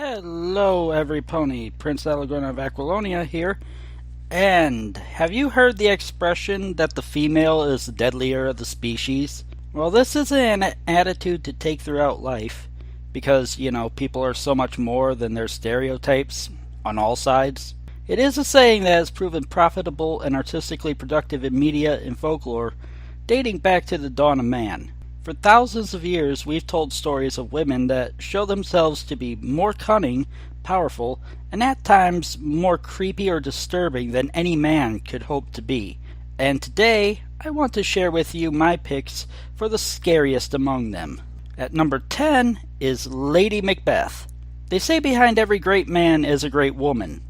Hello, every pony. Prince Alagorn of Aquilonia here. And have you heard the expression that the female is the deadlier of the species? Well, this is an attitude to take throughout life because, people are so much more than their stereotypes on all sides. It is a saying that has proven profitable and artistically productive in media and folklore dating back to the dawn of man. For thousands of years, we've told stories of women that show themselves to be more cunning, powerful, and at times more creepy or disturbing than any man could hope to be. And today, I want to share with you my picks for the scariest among them. At number 10 is Lady Macbeth. They say behind every great man is a great woman.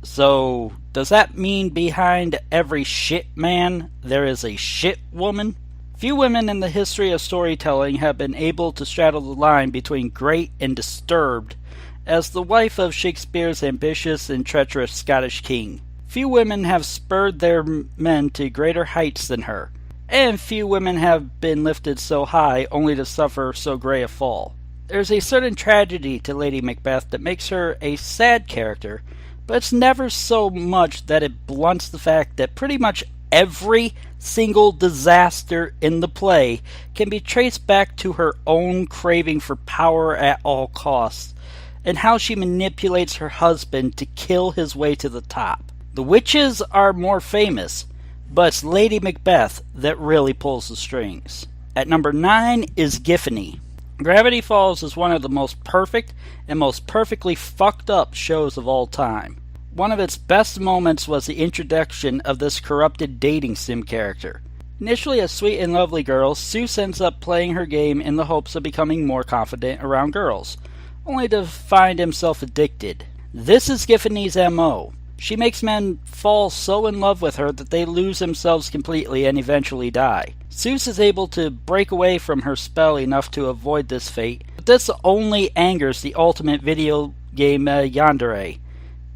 So, does that mean behind every shit man there is a shit woman? Few women in the history of storytelling have been able to straddle the line between great and disturbed as the wife of Shakespeare's ambitious and treacherous Scottish king. Few women have spurred their men to greater heights than her, and few women have been lifted so high only to suffer so great a fall. There's a certain tragedy to Lady Macbeth that makes her a sad character, but it's never so much that it blunts the fact that pretty much every single disaster in the play can be traced back to her own craving for power at all costs, and how she manipulates her husband to kill his way to the top. The witches are more famous, but it's Lady Macbeth that really pulls the strings. At number 9 is Gifany. Gravity Falls is one of the most perfect and most perfectly fucked up shows of all time. One of its best moments was the introduction of this corrupted dating sim character. Initially a sweet and lovely girl, Seuss ends up playing her game in the hopes of becoming more confident around girls, only to find himself addicted. This is Gifany's MO. She makes men fall so in love with her that they lose themselves completely and eventually die. Seuss is able to break away from her spell enough to avoid this fate, but this only angers the ultimate video game yandere,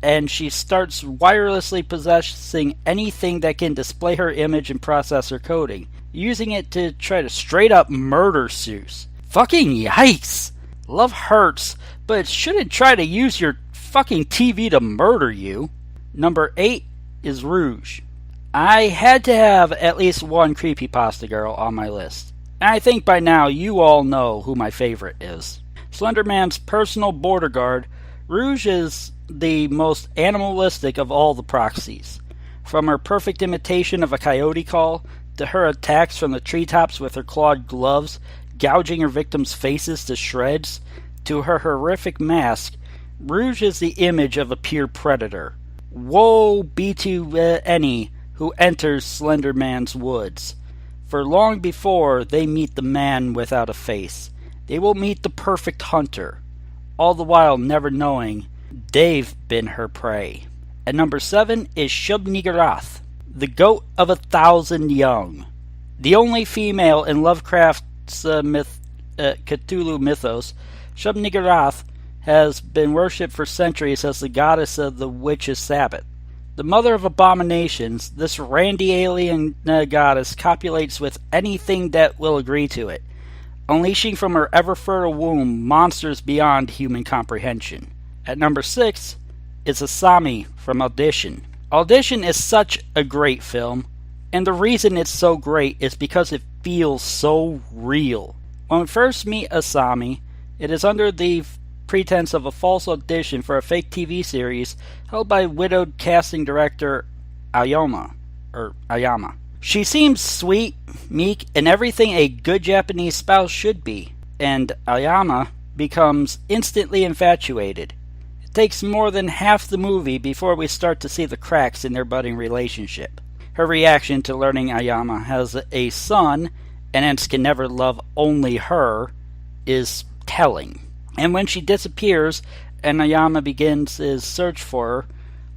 and she starts wirelessly possessing anything that can display her image and process her coding, using it to try to straight up murder Seuss. Fucking yikes! Love hurts, but it shouldn't try to use your fucking TV to murder you. Number 8 is Rouge. I had to have at least one creepypasta girl on my list, and I think by now you all know who my favorite is. Slender Man's personal border guard, Rouge is the most animalistic of all the proxies. From her perfect imitation of a coyote call, to her attacks from the treetops with her clawed gloves, gouging her victims' faces to shreds, to her horrific mask, Rouge is the image of a pure predator. Woe be to any who enters Slender Man's woods, for long before they meet the man without a face, they will meet the perfect hunter, all the while never knowing they've been her prey. At number 7 is Shubniggurath, the goat of 1,000 young. The only female in Lovecraft's Cthulhu mythos, Shubniggurath has been worshipped for centuries as the goddess of the witches' Sabbath. The mother of abominations, this randy alien goddess copulates with anything that will agree to it, unleashing from her ever-fertile womb monsters beyond human comprehension. At number 6 is Asami from Audition. Audition is such a great film, and the reason it's so great is because it feels so real. When we first meet Asami, it is under the pretense of a false audition for a fake TV series held by widowed casting director Ayama. She seems sweet, meek, and everything a good Japanese spouse should be, and Ayama becomes instantly infatuated. It takes more than half the movie before we start to see the cracks in their budding relationship. Her reaction to learning Ayama has a son, and hence can never love only her, is telling. And when she disappears and Ayama begins his search for her,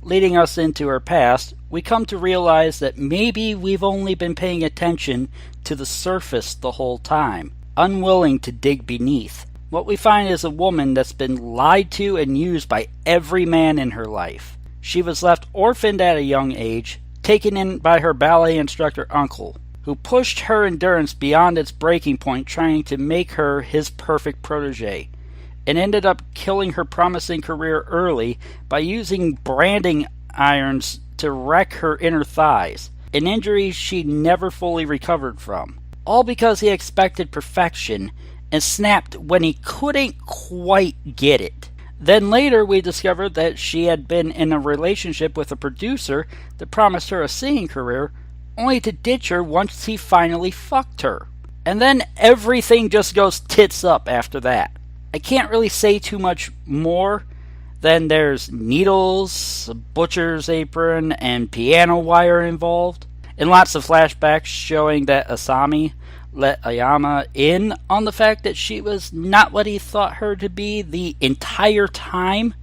leading us into her past, we come to realize that maybe we've only been paying attention to the surface the whole time, unwilling to dig beneath. What we find is a woman that's been lied to and used by every man in her life. She was left orphaned at a young age, taken in by her ballet instructor uncle, who pushed her endurance beyond its breaking point, trying to make her his perfect protege. and ended up killing her promising career early by using branding irons to wreck her inner thighs, an injury she never fully recovered from. All because he expected perfection and snapped when he couldn't quite get it. Then later we discovered that she had been in a relationship with a producer that promised her a singing career, only to ditch her once he finally fucked her. And then everything just goes tits up after that. I can't really say too much more than there's needles, a butcher's apron, and piano wire involved, and lots of flashbacks showing that Asami let Ayama in on the fact that she was not what he thought her to be the entire time,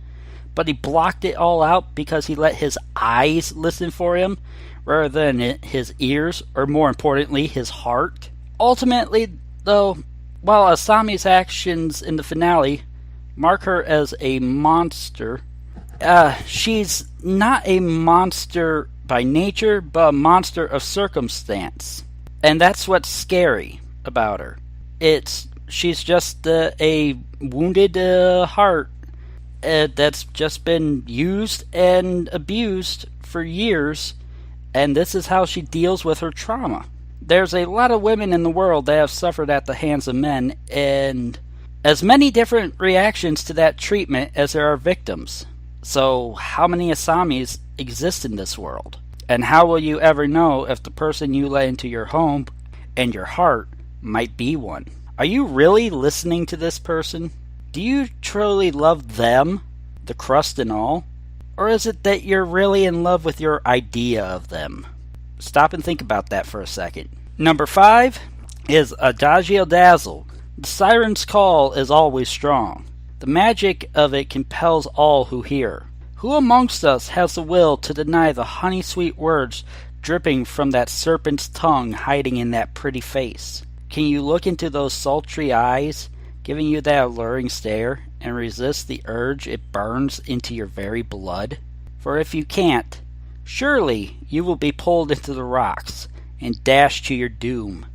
but he blocked it all out because he let his eyes listen for him rather than his ears, or more importantly, his heart. Ultimately, though, while Asami's actions in the finale mark her as a monster, she's not a monster by nature, but a monster of circumstance. And that's what's scary about her. She's just a wounded heart that's just been used and abused for years, and this is how she deals with her trauma. There's a lot of women in the world that have suffered at the hands of men, and as many different reactions to that treatment as there are victims. So how many Asamis exist in this world? And how will you ever know if the person you let into your home and your heart might be one? Are you really listening to this person? Do you truly love them, the crust and all? Or is it that you're really in love with your idea of them? Stop and think about that for a second. Number 5 is Adagio Dazzle. The siren's call is always strong. The magic of it compels all who hear. Who amongst us has the will to deny the honey-sweet words dripping from that serpent's tongue hiding in that pretty face? Can you look into those sultry eyes, giving you that alluring stare, and resist the urge it burns into your very blood? For if you can't, surely you will be pulled into the rocks and dashed to your doom,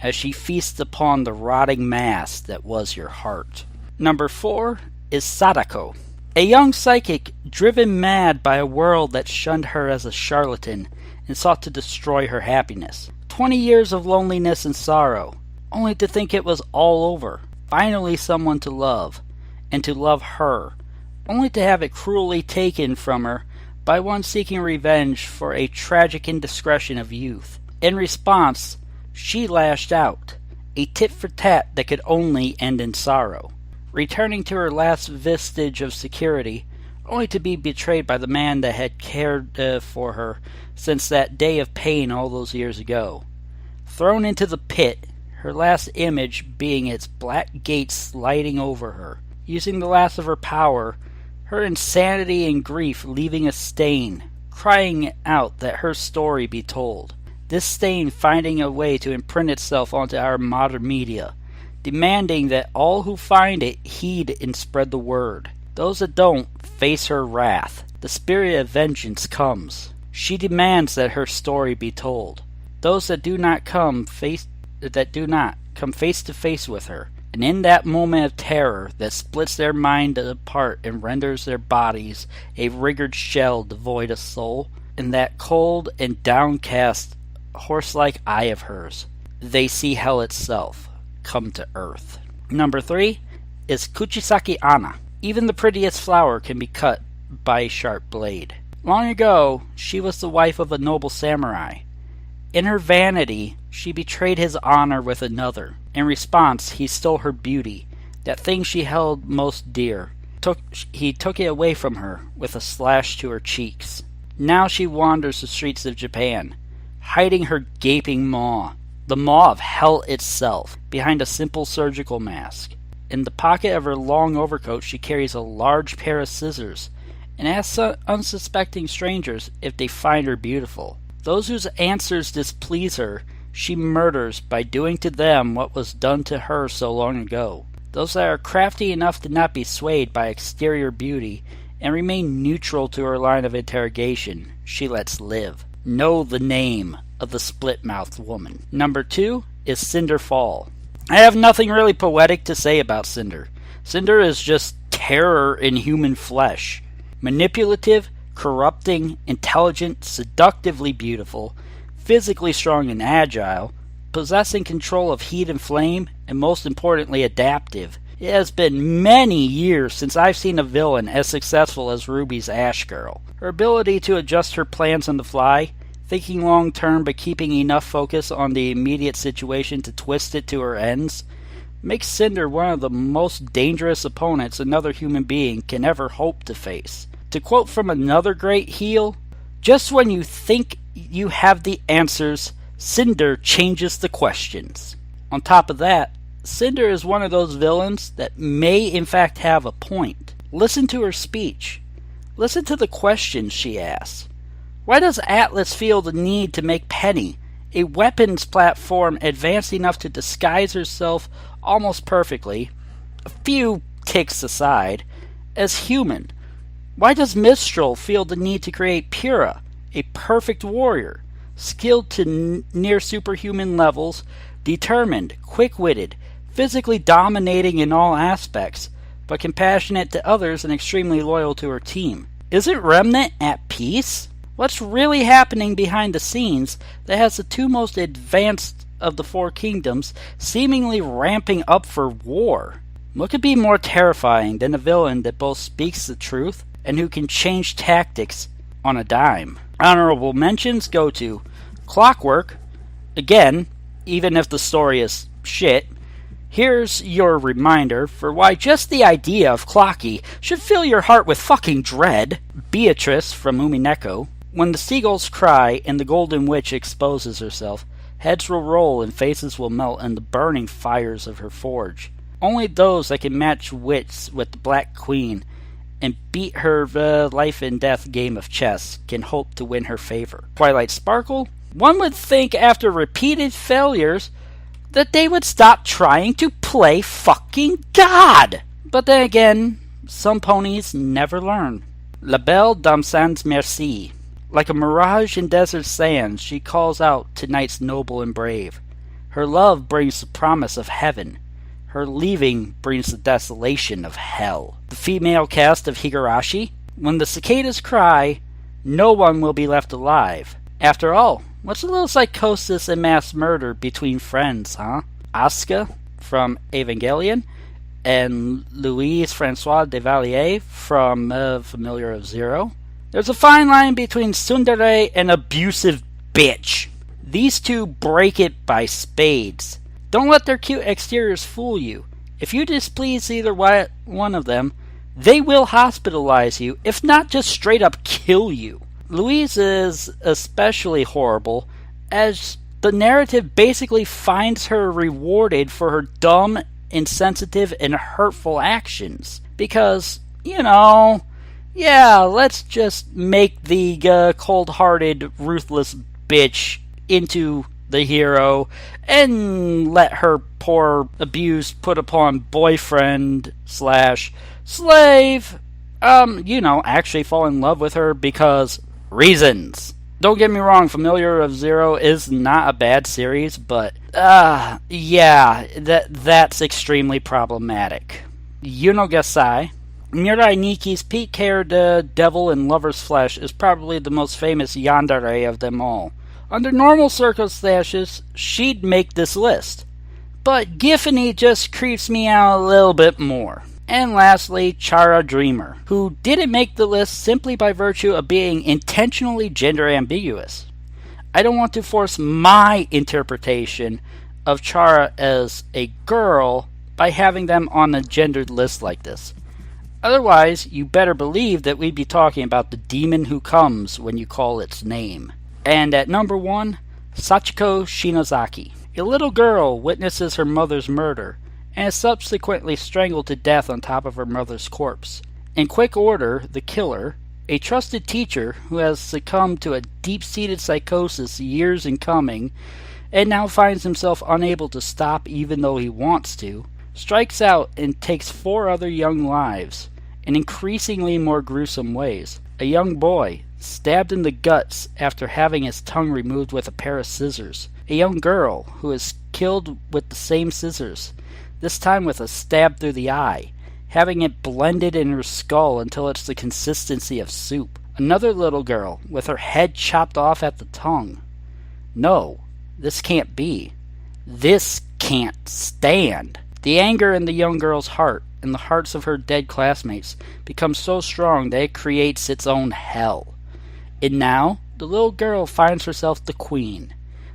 as she feasts upon the rotting mass that was your heart. Number 4 is Sadako. A young psychic driven mad by a world that shunned her as a charlatan and sought to destroy her happiness. 20 years of loneliness and sorrow, only to think it was all over. Finally someone to love, and to love her, only to have it cruelly taken from her by one seeking revenge for a tragic indiscretion of youth. In response, she lashed out, a tit for tat that could only end in sorrow, returning to her last vestige of security, only to be betrayed by the man that had cared for her since that day of pain all those years ago. Thrown into the pit, her last image being its black gate sliding over her, using the last of her power, her insanity and grief leaving a stain, crying out that her story be told. This stain finding a way to imprint itself onto our modern media, demanding that all who find it heed and spread the word. Those that don't face her wrath. The spirit of vengeance comes. She demands that her story be told. Those that do not come face to face with her, and in that moment of terror that splits their mind apart and renders their bodies a rigged shell devoid of soul, in that cold and downcast horse-like eye of hers, they see hell itself come to earth. Number 3 is Kuchi Sake Anna. Even the prettiest flower can be cut by a sharp blade. Long ago, she was the wife of a noble samurai. In her vanity, she betrayed his honor with another. In response, he stole her beauty, that thing she held most dear. He took it away from her with a slash to her cheeks. Now she wanders the streets of Japan, hiding her gaping maw, the maw of hell itself, behind a simple surgical mask. In the pocket of her long overcoat she carries a large pair of scissors, and asks unsuspecting strangers if they find her beautiful. Those whose answers displease her, she murders by doing to them what was done to her so long ago. Those that are crafty enough to not be swayed by exterior beauty, and remain neutral to her line of interrogation, she lets live. Know the name of the split-mouthed woman. Number 2 is Cinder Fall. I have nothing really poetic to say about Cinder. Cinder is just terror in human flesh. Manipulative, corrupting, intelligent, seductively beautiful, physically strong and agile, possessing control of heat and flame, and most importantly adaptive. It has been many years since I've seen a villain as successful as Ruby's Ash Girl. Her ability to adjust her plans on the fly, thinking long term but keeping enough focus on the immediate situation to twist it to her ends, makes Cinder one of the most dangerous opponents another human being can ever hope to face. To quote from another great heel, "Just when you think you have the answers, Cinder changes the questions." On top of that, Cinder is one of those villains that may in fact have a point. Listen to her speech. Listen to the questions she asks. Why does Atlas feel the need to make Penny, a weapons platform advanced enough to disguise herself almost perfectly, a few ticks aside, as human? Why does Mistral feel the need to create Pyrrha, a perfect warrior, skilled to near superhuman levels, determined, quick-witted, physically dominating in all aspects, but compassionate to others and extremely loyal to her team? Isn't Remnant at peace? What's really happening behind the scenes that has the two most advanced of the four kingdoms seemingly ramping up for war? What could be more terrifying than a villain that both speaks the truth and who can change tactics on a dime? Honorable mentions go to Clockwork. Again, even if the story is shit, here's your reminder for why just the idea of Clocky should fill your heart with fucking dread. Beatrice from Umineko. When the seagulls cry and the Golden Witch exposes herself, heads will roll and faces will melt in the burning fires of her forge. Only those that can match wits with the Black Queen and beat her life and death game of chess can hope to win her favor. Twilight Sparkle. One would think after repeated failures that they would stop trying to play fucking God. But then again, some ponies never learn. La Belle Dame Sans Merci. Like a mirage in desert sands, she calls out to knights noble and brave. Her love brings the promise of heaven. Her leaving brings the desolation of hell. The female cast of Higurashi. When the cicadas cry, no one will be left alive. After all, what's a little psychosis and mass murder between friends, huh? Asuka from Evangelion and Louise Francois de Valier from Familiar of Zero. There's a fine line between tsundere and abusive bitch. These two break it by spades. Don't let their cute exteriors fool you. If you displease either one of them, they will hospitalize you, if not just straight up kill you. Louise is especially horrible, as the narrative basically finds her rewarded for her dumb, insensitive, and hurtful actions. Because, let's just make the cold-hearted, ruthless bitch into the hero and let her poor, abused, put upon boyfriend / slave, actually fall in love with her because reasons. Don't get me wrong, Familiar of Zero is not a bad series, but, that's extremely problematic. Yunogasai. Mirai Niki's peak-haired devil in lover's flesh is probably the most famous yandere of them all. Under normal circumstances, she'd make this list. But Giffany just creeps me out a little bit more. And lastly, Chara Dreamer, who didn't make the list simply by virtue of being intentionally gender ambiguous. I don't want to force my interpretation of Chara as a girl by having them on a gendered list like this. Otherwise, you better believe that we'd be talking about the demon who comes when you call its name. And at number 1, Sachiko Shinozaki. A little girl witnesses her mother's murder and is subsequently strangled to death on top of her mother's corpse. In quick order, the killer, a trusted teacher who has succumbed to a deep-seated psychosis years in coming and now finds himself unable to stop even though he wants to, strikes out and takes 4 other young lives in increasingly more gruesome ways. A young boy, stabbed in the guts after having his tongue removed with a pair of scissors. A young girl who is killed with the same scissors, this time with a stab through the eye. having it blended in her skull until it's the consistency of soup. Another little girl with her head chopped off at the tongue. No, this can't be. This can't stand. The anger in the young girl's heart and the hearts of her dead classmates becomes so strong that it creates its own hell. And now, the little girl finds herself the queen.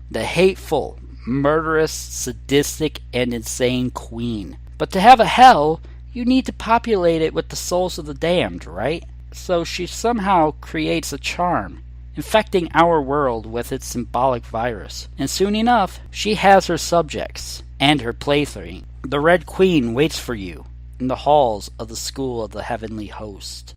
The hateful, murderous, sadistic, and insane queen. But to have a hell, you need to populate it with the souls of the damned, right? So she somehow creates a charm, infecting our world with its symbolic virus. And soon enough, she has her subjects and her plaything. The Red Queen waits for you in the halls of the School of the Heavenly Host.